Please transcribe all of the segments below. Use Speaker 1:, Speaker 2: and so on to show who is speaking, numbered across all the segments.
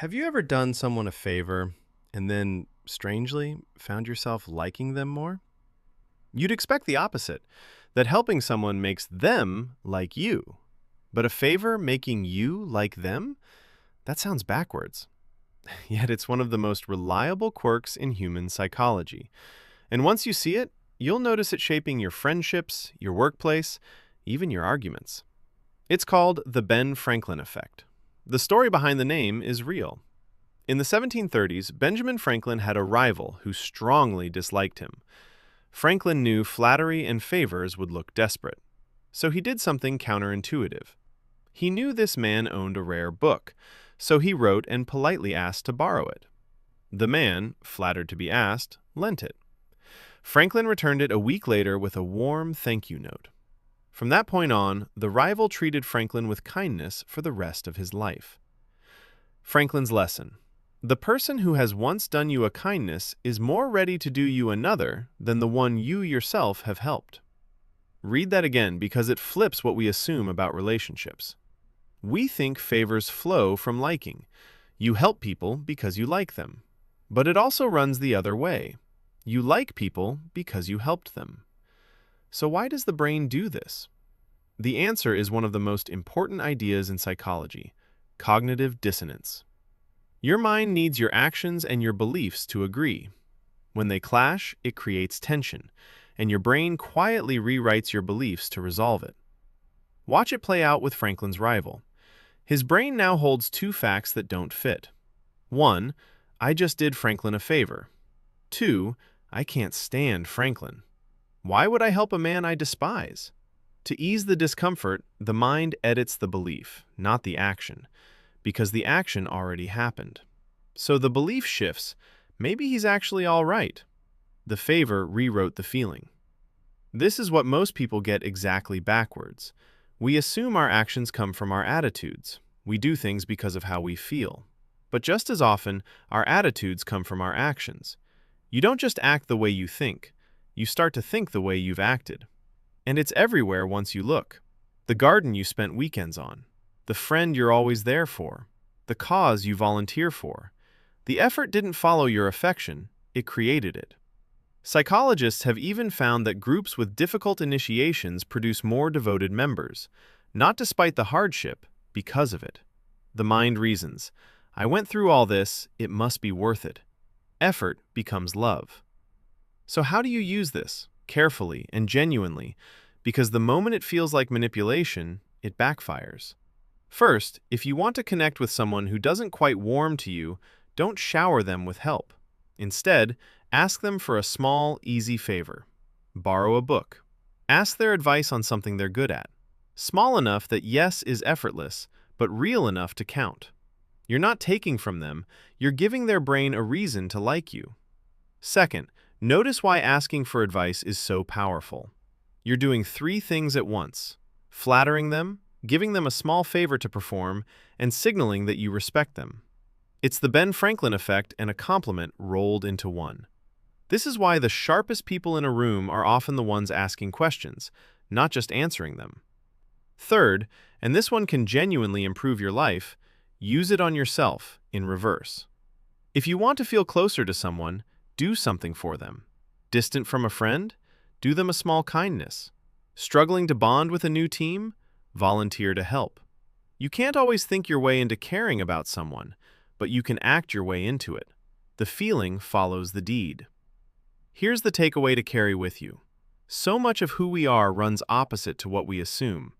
Speaker 1: Have you ever done someone a favor and then, strangely, found yourself liking them more? You'd expect the opposite, that helping someone makes them like you. But a favor making you like them? That sounds backwards. Yet it's one of the most reliable quirks in human psychology. And once you see it, you'll notice it shaping your friendships, your workplace, even your arguments. It's called the Ben Franklin effect. The story behind the name is real. In the 1730s, Benjamin Franklin had a rival who strongly disliked him. Franklin knew flattery and favors would look desperate, so he did something counterintuitive. He knew this man owned a rare book, so he wrote and politely asked to borrow it. The man, flattered to be asked, lent it. Franklin returned it a week later with a warm thank you note. From that point on, the rival treated Franklin with kindness for the rest of his life. Franklin's lesson: the person who has once done you a kindness is more ready to do you another than the one you yourself have helped. Read that again because it flips what we assume about relationships. We think favors flow from liking. You help people because you like them. But it also runs the other way. You like people because you helped them. So why does the brain do this? The answer is one of the most important ideas in psychology: cognitive dissonance. Your mind needs your actions and your beliefs to agree. When they clash, it creates tension, and your brain quietly rewrites your beliefs to resolve it. Watch it play out with Franklin's rival. His brain now holds two facts that don't fit. 1. I just did Franklin a favor. 2. I can't stand Franklin. Why would I help a man I despise? To ease the discomfort, the mind edits the belief, not the action, because the action already happened. So the belief shifts. Maybe he's actually all right. The favor rewrote the feeling. This is what most people get exactly backwards. We assume our actions come from our attitudes. We do things because of how we feel. But just as often, our attitudes come from our actions. You don't just act the way you think. You start to think the way you've acted. And it's everywhere once you look. The garden you spent weekends on. The friend you're always there for. The cause you volunteer for. The effort didn't follow your affection, it created it. Psychologists have even found that groups with difficult initiations produce more devoted members, not despite the hardship, because of it. The mind reasons, I went through all this, it must be worth it. Effort becomes love. So how do you use this? Carefully and genuinely, because the moment it feels like manipulation, it backfires. First, if you want to connect with someone who doesn't quite warm to you, don't shower them with help. Instead, ask them for a small, easy favor. Borrow a book. Ask their advice on something they're good at. Small enough that yes is effortless, but real enough to count. You're not taking from them, you're giving their brain a reason to like you. Second, notice why asking for advice is so powerful. You're doing 3 things at once: flattering them, giving them a small favor to perform, and signaling that you respect them. It's the Ben Franklin effect and a compliment rolled into one. This is why the sharpest people in a room are often the ones asking questions, not just answering them. Third, and this one can genuinely improve your life, use it on yourself in reverse. If you want to feel closer to someone, do something for them. Distant from a friend? Do them a small kindness. Struggling to bond with a new team? Volunteer to help. You can't always think your way into caring about someone, but you can act your way into it. The feeling follows the deed. Here's the takeaway to carry with you. So much of who we are runs opposite to what we assume.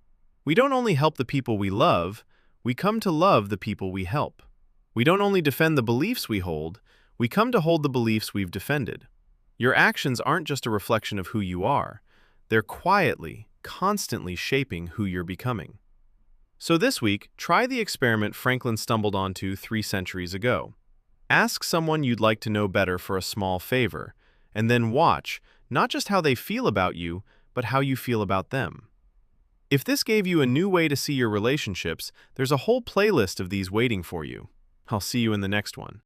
Speaker 1: We don't only help the people we love, we come to love the people we help. We don't only defend the beliefs we hold, we come to hold the beliefs we've defended. Your actions aren't just a reflection of who you are. They're quietly, constantly shaping who you're becoming. So this week, try the experiment Franklin stumbled onto 3 centuries ago. Ask someone you'd like to know better for a small favor, and then watch not just how they feel about you, but how you feel about them. If this gave you a new way to see your relationships, there's a whole playlist of these waiting for you. I'll see you in the next one.